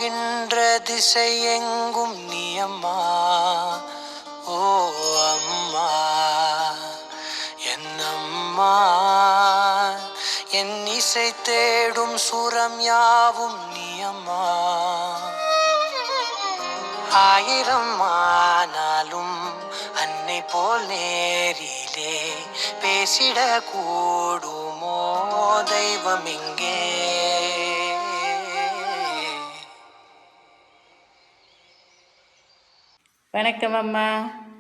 போகின்ற திசை எங்கும் நீ அம்மா. ஓ அம்மா என் அம்மா, என் இசை தேடும் சுரம் யாவும் நீ அம்மா. ஆயிரம் ஆனாலும் அன்னை போல் நேரிலே பேசிட கூடுமோ தெய்வம் இங்கே. வணக்கம் அம்மா.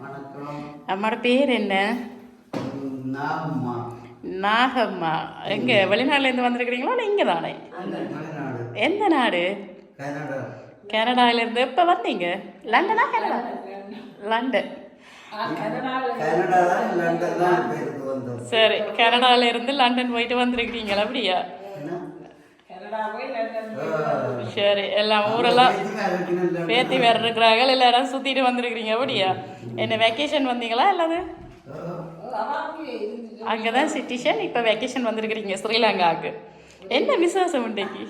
வணக்கம். அம்மாவோட பேர் என்ன? நாகம்மா. நாகம்மா. எங்க வெளிநாட்டுலேருந்து வந்திருக்கிறீங்களா இல்லை இங்கே தானே? எந்த நாடு? கனடா. கனடாவிலேருந்து எப்போ வந்தீங்க? லண்டனா? கனடா? லண்டன். சரி, கனடாவிலேருந்து லண்டன் போயிட்டு வந்திருக்கிறீங்களா? அப்படியா? சரி, எல்லாம் ஊரெல்லாம் பேத்தி வேறு இருக்கிறாங்க, எல்லா இடம் சுற்றிட்டு வந்திருக்கிறீங்க. அப்படியா? என்ன வெக்கேஷன் வந்தீங்களா? எல்லாது அங்கே தான் சிட்டிஷன். இப்போ வெக்கேஷன் வந்திருக்கிறீங்க ஸ்ரீலங்காவுக்கு. என்ன விசேஷம் இன்றைக்கு?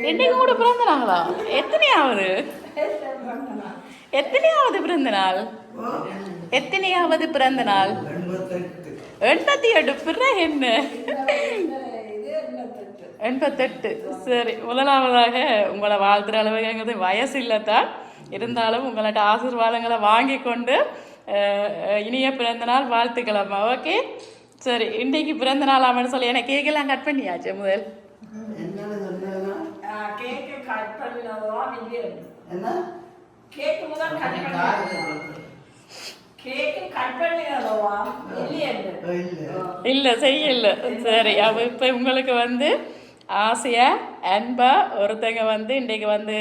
இன்னைக்கு கூட பிறந்த நாங்களா? எத்தனையாவது பிறந்த நாள்? எத்தனையாவது பிறந்த நாள்? 88. பிறகு என்ன? 88. சரி, முதலாவதாக உங்களை வாழ்த்துற அளவுங்கிறது வயசு இல்லைத்தான், இருந்தாலும் உங்கள்ட்ட ஆசீர்வாதங்களை வாங்கி கொண்டு இனிய பிறந்த நாள் வாழ்த்துக்கலாமா? ஓகே, சரி. இன்றைக்கு பிறந்த நாள் அவன் சொல்லி எனக்கு கேக்கெல்லாம் கட் பண்ணியாச்சு. முதல் இல்லை செய்யல. சரி, அவ இப்போ உங்களுக்கு வந்து ஆசையா அன்பா ஒருத்தங்க வந்து இன்றைக்கு வந்து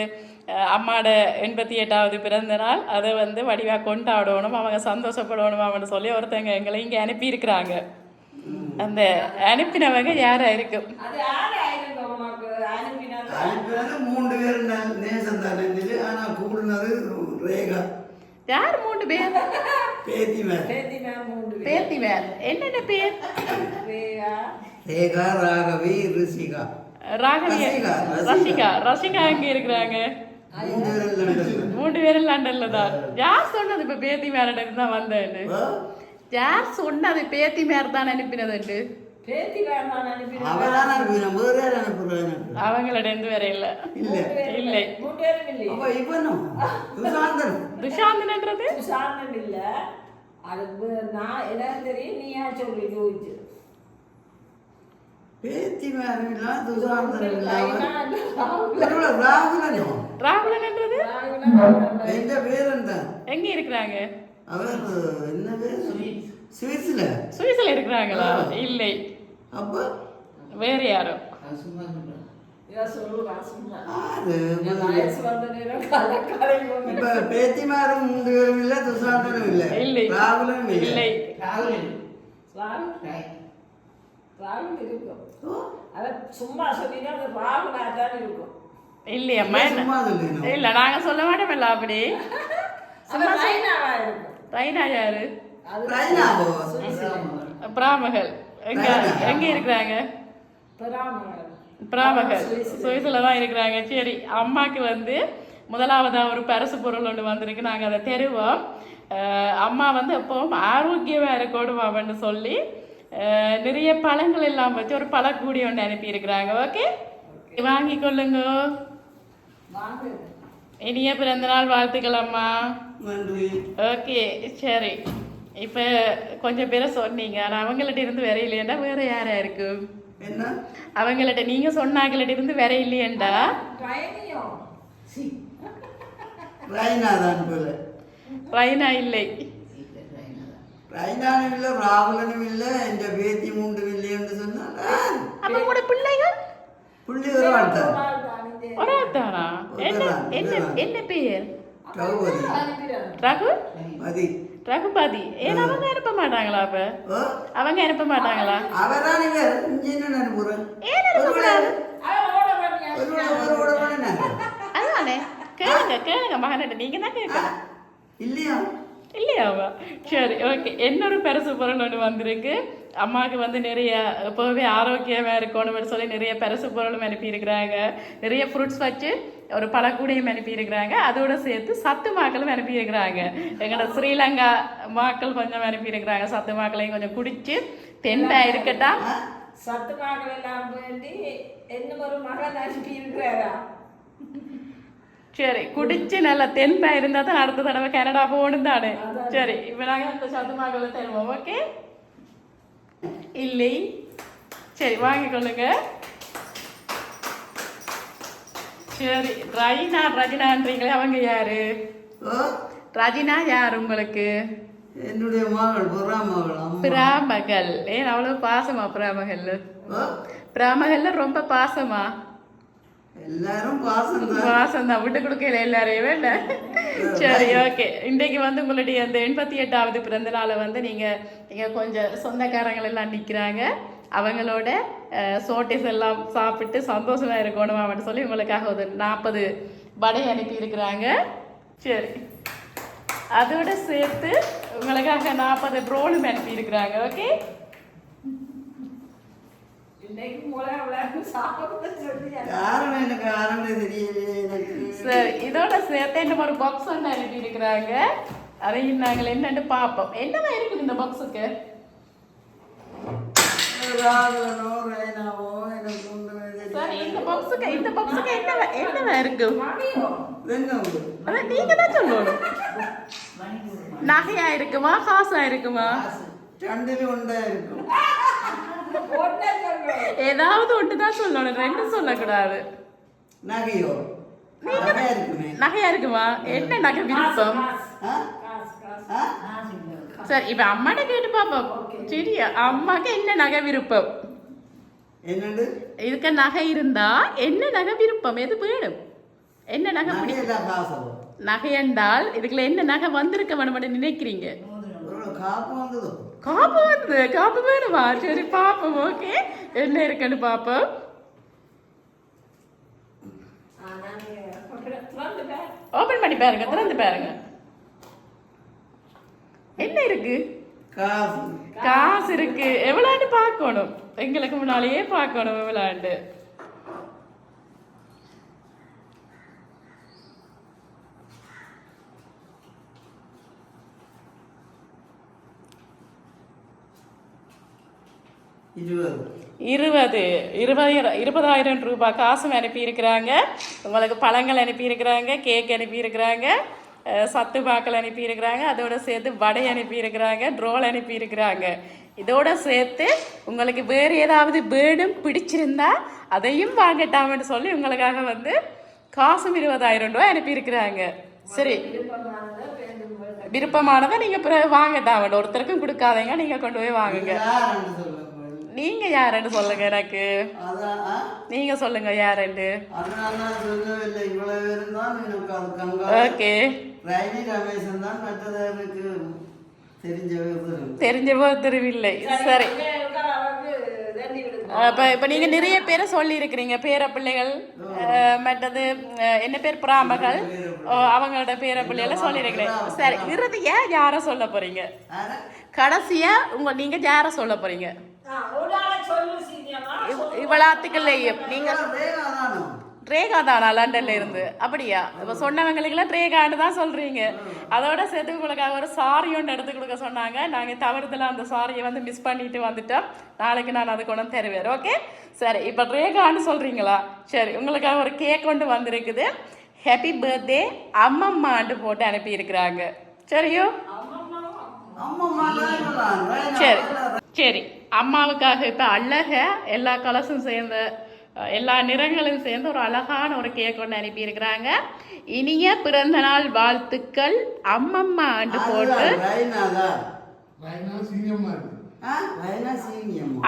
அம்மாவோட 88வது பிறந்த நாள், அதை வந்து வடிவாக கொண்டாடணும், அவங்க சந்தோஷப்படணும் அவனு சொல்லி ஒருத்தங்க எங்களை இங்கே அனுப்பியிருக்கிறாங்க. அந்த அனுப்பினவங்க யாரா இருக்கும்? 3 பேர் நேசம் தானே. ஆனா கூடுனது ரேகா. யார் 3 பேர்? பேத்தி மேல். என்னென்ன பேர்? ரேகா, ராகவி, ரிஷிகா. ரசிகா எங்க இருக்கிறாங்க? 3 பேரும் லண்டன்ல தான். யார் சொன்னது இப்ப பேத்தி மேரிட்ட தான் வந்தேன்னு? யார் சொன்னது பேத்தி மேர் தான் அனுப்பினது? அவங்களோட எந்த வேற இல்ல. இல்லை. துஷாந்தன்ன்றது இல்ல. அது நான் எனக்கு தெரியும். நீ ஏன் சொல்லி யோசிச்சு பேத்தி மேலாம் துஷாந்தன் ராகுலன்ன்றது எந்த பேர் எங்க இருக்கிறாங்க? அவர் என்ன பேர்? சுவிஸ்ல இருக்கிறாங்களா? இல்லை. அப்ப வேற யாரோ? பேத்திமாரும் 3 பேரும் இல்ல, துஷாந்தனும் இல்ல, ராகுலும் இல்லை. சும்மா சொல்லினா ராகுலாதான் இருக்கும். இல்லையம்மா, இல்ல நாங்க சொல்ல மாட்டோம். அப்படி ரைனா யாரு? பிராமகள். எங்க இருக்கிறாங்க? பிராமகள் சுவிஸ்ல தான் இருக்கிறாங்க. சரி, அம்மாக்கு வந்து முதலாவதா ஒரு பரிசு பொருள் ஒன்று வந்திருக்கு. நாங்கள் அதை தருவோம். அம்மா வந்து எப்பவும் ஆரோக்கியமாக இருக்கணும் அப்படின்னு சொல்லி நிறைய பழங்கள் எல்லாம் வச்சு ஒரு பழக்கூடி ஒன்று அனுப்பியிருக்கிறாங்க. ஓகே, வாங்கி கொள்ளுங்க. இனிய பிறந்தநாள் வாழ்த்துக்கள் அம்மா. ஓகே, சரி. இப்போ கொஞ்சம் பேரை சொன்னீங்க, ஆனால் அவங்கள்ட்ட இருந்து வேற இல்லையண்டா வேற யாரா இருக்கும்? அவங்கள்ட்ட நீங்க சொன்னாங்கள்ட்ட இருந்து வேற இல்லையண்டா? ரைனா இல்லை. ரைனானும் இல்லை, ராகுலனும் இல்லை, எந்த பேத்தி 3 இல்லைன்னு சொன்னாங்க. அப்ப கூட பிள்ளைகள் ஒரு ஆள்தானா? என்ன பேர்? ரகுபதி. ஏன் அவங்க அனுப்ப மாட்டாங்களா? அப்ப அவங்க அனுப்ப மாட்டாங்களா? அதானே கேளுங்க மகன்கிட்ட. நீங்க தான் கேட்கலாம். இல்லையா? இல்லையாவா? சரி, ஓகே. இன்னொரு பரிசு பொருள் ஒன்று வந்திருக்கு. அம்மாவுக்கு வந்து நிறைய எப்போவே ஆரோக்கியமாக இருக்கணும்னு சொல்லி நிறைய பரிசு பொருளும் அனுப்பியிருக்கிறாங்க. நிறைய ஃப்ரூட்ஸ் வச்சு ஒரு பழக்கூடையும் அனுப்பியிருக்கிறாங்க. அதோட சேர்த்து சத்து மாக்களும் அனுப்பியிருக்கிறாங்க. எங்களோட ஸ்ரீலங்கா மாக்கள் கொஞ்சம் அனுப்பியிருக்கிறாங்க. சத்து மாக்களையும் கொஞ்சம் குடிச்சு தென்பாக இருக்கட்டா. சத்து மாக்கள் எல்லாம் வேண்டி என்ன ஒரு மகன் அனுப்பி இருக்கிறாரா? சரி, குடிச்சு நல்லா தென்பாக இருந்தால் தான் அடுத்த தடவை கனடா போகணும் தானே. சரி, இப்போ நாங்கள் அந்த சத்து மாக்களை தருவோம். ஓகே இல்லை? சரி, வாங்கிக்கொள்ளுங்க. சரி, ரஜினான்றீங்களே, அவங்க யாரு? ரஜினா யார் உங்களுக்கு? என்னுடைய மகள் பிராமகள். ஏன் அவ்வளவு பாசமா பிராமகள்? பிராமகள்ல ரொம்ப பாசமா? எல்லாரும் பாசம் தான், விட்டு கொடுக்கல எல்லாரையுமே இல்லை. சரி, ஓகே. இன்றைக்கு வந்து உங்களுடைய அந்த 88வது பிறந்த நாளை வந்து நீங்கள் கொஞ்சம் சொந்தக்காரங்கள் எல்லாம் நிற்கிறாங்க. அவங்களோட சோட்டேஸ் எல்லாம் சாப்பிட்டு சந்தோஷமாக இருக்கணும் அப்படின்னு சொல்லி உங்களுக்காக ஒரு 40 வடை அனுப்பியிருக்கிறாங்க. சரி, அதோட சேர்த்து உங்களுக்காக 40 ரோலும் அனுப்பியிருக்கிறாங்க. ஓகே, சரி. இதோட சேர்த்து என்ன ஒரு பாக்ஸ் ஒன்று அனுப்பியிருக்கிறாங்க. அதையும் நாங்கள் என்னன்னு பார்ப்போம். என்னதான் இருக்குது இந்த பாக்ஸுக்கு? சரி, இந்த பாக்ஸுக்கு என்னவா இருக்கு? நீங்க தான் சொல்லணும். நகையா இருக்குமா, காசா இருக்குமா? ஏதாவது ஒன்றுதான் சொல்லணும், ரெண்டு சொல்லக்கூடாது. நகையா இருக்குமா? என்ன நகை விருப்பம்? சரி, இப்ப அம்மாட்ட கேட்டு பாப்போம். சரியா, அம்மாக்கு என்ன நகை விருப்பம்? இதுக்கு நகை இருந்தா என்ன நகை விருப்பம்? எது வேணும்? என்ன நகை பிடிக்கும்? நகை என்றால் இதுக்குள்ள என்ன நகை வந்திருக்க வேணும் நினைக்கிறீங்க? காப்பு வேணுமா? சரி, பாப்போம். ஓகே, என்ன இருக்குன்னு பாப்போம். ஓபன் பண்ணி பாருங்க, திறந்து பாருங்க. என்ன இருக்கு? காசு இருக்கு. எவ்வளவு பார்க்கணும், எங்களுக்கு முன்னாலேயே பார்க்கணும் எவ்வளவு. $20,000 ரூபாய் காசும் அனுப்பியிருக்கிறாங்க. உங்களுக்கு பழங்கள் அனுப்பியிருக்கிறாங்க, கேக் அனுப்பியிருக்கிறாங்க, சத்து பாக்கள் அனுப்பியிருக்கிறாங்க, அதோட சேர்த்து வடை அனுப்பியிருக்கிறாங்க, ரோல் அனுப்பியிருக்கிறாங்க. இதோட சேர்த்து உங்களுக்கு வேறு ஏதாவது வேணும் பிடிச்சிருந்தா அதையும் வாங்கட்டாமன்னு சொல்லி உங்களுக்காக வந்து காசும் $20,000 அனுப்பியிருக்கிறாங்க. சரி, விருப்பமானதை நீங்கள் பிறகு வாங்கட்டாம, ஒருத்தருக்கும் கொடுக்காதீங்க, நீங்கள் கொண்டு போய் வாங்குங்க. நீங்க யாருன்னு சொல்லுங்க எனக்கு. நீங்க சொல்லுங்க யாருன்னு. ஓகே, தெரிஞ்சவர் தெரியவில்லை. சரி, இப்ப நீங்க நிறைய பேரை சொல்லி இருக்கிறீங்க, பேர பிள்ளைகள், மற்றது என்ன பேர், பிராமகள், அவங்களோட பேர பிள்ளைகளை சொல்லி இருக்கிறேன். சரி, இறுதியா யார சொல்ல போறீங்க? கடைசியா நீங்க யார சொல்ல போறீங்க? இவ்வளவுக்குள்ளேயும் நீங்க ரேகா தானா லண்டன்ல இருந்து? அப்படியா? இப்ப சொன்னவங்களுக்குலாம் ரேகான்னு தான் சொல்றீங்க. அதோட சேர்த்து உங்களுக்காக ஒரு சாரி ஒன்று எடுத்து கொடுக்க சொன்னாங்க. நாங்க தவறுதல அந்த சாரியை வந்து மிஸ் பண்ணிட்டு வந்துட்டோம். நாளைக்கு நான் அதை கொண்டு தருவேன். ஓகே, சரி. இப்ப ரேகான்னு சொல்றீங்களா? சரி, உங்களுக்காக ஒரு கேக் கொண்டு வந்திருக்குது. ஹாப்பி பர்த்டே அம்மம்மாண்டு போட்டு அனுப்பி இருக்கிறாங்க. சரியோ? சரி சரி, அம்மாவுக்காக இப்போ அழக எல்லா கலர்ஸும் சேர்ந்த எல்லா நிறங்களும் சேர்ந்து ஒரு அழகான ஒரு கேக் ஒன்று அனுப்பியிருக்கிறாங்க. இனிய பிறந்த நாள் வாழ்த்துக்கள் அம்மம்மா ஆண்டு போட்டு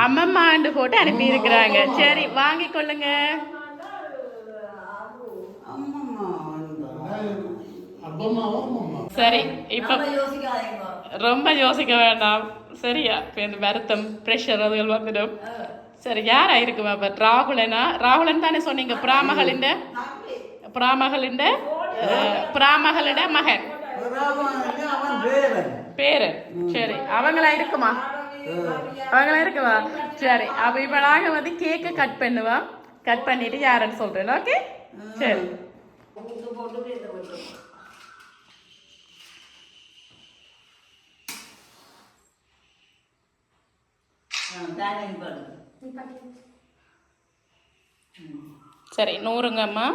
அம்மம்மா ஆண்டு போட்டு அனுப்பியிருக்கிறாங்க. சரி, வாங்கி கொள்ளுங்க. சரி, இப்போ ரொம்ப யோசிக்க வேண்டாம். சரியா? இப்போ இந்த வருத்தம் ப்ரெஷர் அதுகள் வந்துடும். சரி, யாரா இருக்குமா? இப்போ ராகுலன் தானே சொன்னீங்க? பிராமகளிட மகன் பேரன். சரி, அவங்களா இருக்குமா? அவங்களாம் இருக்குவா சரி அப்போ இப்போ நாங்கள் வந்து கேக்கை கட் பண்ணுவோம் கட் பண்ணிட்டு யாருன்னு சொல்கிறேன் ஓகே சரி சரி 100ங்கம்மா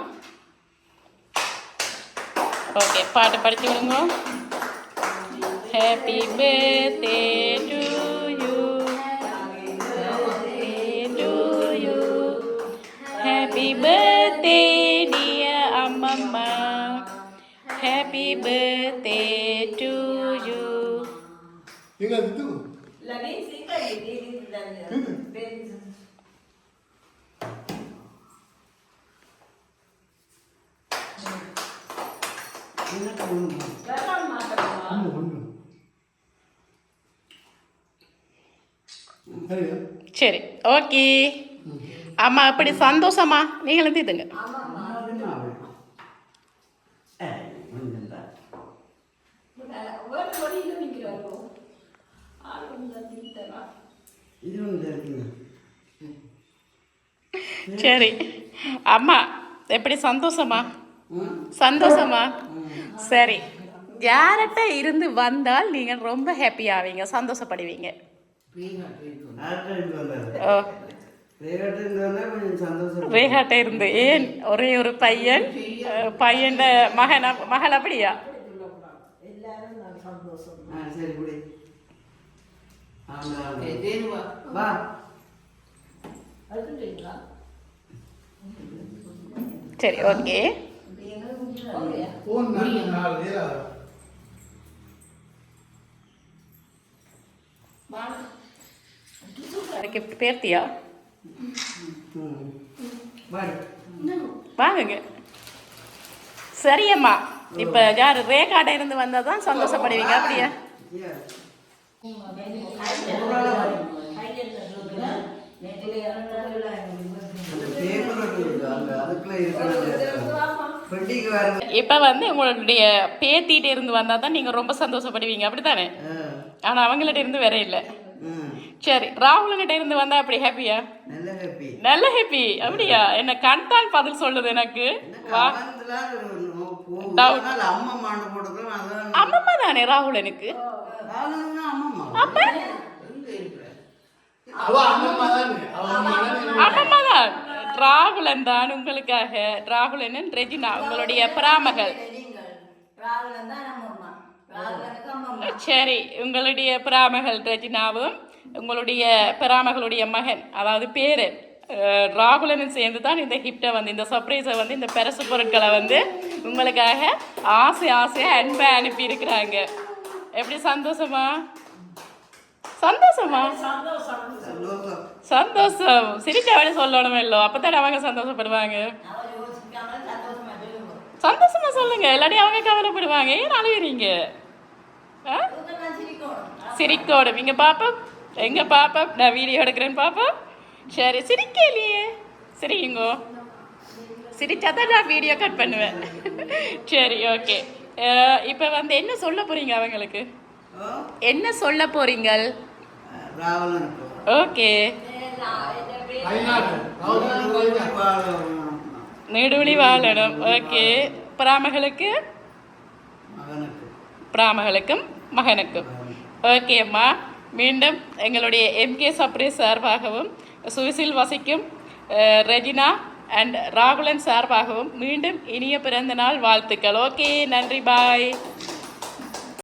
ஓகே பாட்டு படிச்சு விடுங்க happy birthday to you happy birthday dear அம்மம்மா ஹாப்பி பர்த்டே டு யூ சரி ஓகே அம்மா அப்படி சந்தோஷமா நீங்களும் தீதுங்க சரி அம்மா எப்படி சந்தோஷமா சந்தோஷமா சரி யார்கிட்ட இருந்து வந்தால் நீங்கள் ரொம்ப ஹாப்பி ஆவீங்க சந்தோஷப்படுவீங்க ஓ ரேகாட்ட இருந்து ஏன் ஒரே ஒரு பையன் பையன் மகள் அப்படியா சரி ஓகே கிஃப்ட் பேர்த்தியா வாங்குங்க சரியம்மா இப்போ யார் ரேகாட்ட இருந்து வந்தால் தான் சந்தோஷப்படுவீங்க அப்படியா இப்ப வந்து உங்களுடைய பேத்திட்ட இருந்து வந்தா தான் நீங்க ரொம்ப சந்தோஷப்படுவீங்க அப்படித்தானே ஆனா அவங்கள்ட்ட இருந்து வேற இல்லை சரி ராகுலங்கிட்ட இருந்து வந்தா அப்படி ஹாப்பியா நல்ல ஹாப்பி அப்படியா என்ன கண்டால் பதில் சொல்லுது எனக்கு அம்மம்மா தானே ராகுலனுக்கு அம்மம்மா தான் ராகுலன் தான் உங்களுக்காக ராகுலன் ரெஜினா உங்களுடைய பிராமகள் சரி உங்களுடைய பிராமகள் ரெஜினாவும் உங்களுடைய பிராமகளுடைய மகன் அதாவது பேரன் ராகுலனும் சேர்ந்து தான் இந்த கிஃப்டை வந்து இந்த சர்ப்ரைஸை வந்து இந்த பரிசு பொருட்களை வந்து உங்களுக்காக ஆசையாக அன்பாக அனுப்பி இருக்கிறாங்க எப்படி சந்தோஷமா சந்தோஷமா சந்தோஷம் சிரிச்சவழி சொல்லணும் இல்லோ அப்போதான் அவங்க சந்தோஷப்படுவாங்க சந்தோஷமா சொல்லுங்க இல்லாட்டி அவங்க கவலைப்படுவாங்க ஏன் அழுகிறீங்க சிரிக்கோடும் இங்க பாப்பா எங்க பாப்பா நான் வீடியோ எடுக்கிறேன்னு பாப்பா சரி சிரிக்கலையே சரிங்கோ சிரிச்சாதான் நான் வீடியோ கட் பண்ணுவேன் சரி ஓகே இப்போ வந்து என்ன சொல்ல போறீங்க அவங்களுக்கு என்ன சொல்ல போறீங்க ஓகே நெடுவழி வாழணும் ஓகே பிராமகளுக்கும் மகனுக்கும் ஓகே அம்மா மீண்டும் எங்களுடைய எம்கே சர்ப்ரைஸ் சார்பாகவும் சுவிசில் வசிக்கும் ரெஜினா அண்ட் ராகுலன் சார்பாகவும் மீண்டும் இனிய பிறந்த நாள் வாழ்த்துக்கள் ஓகே நன்றி பாய்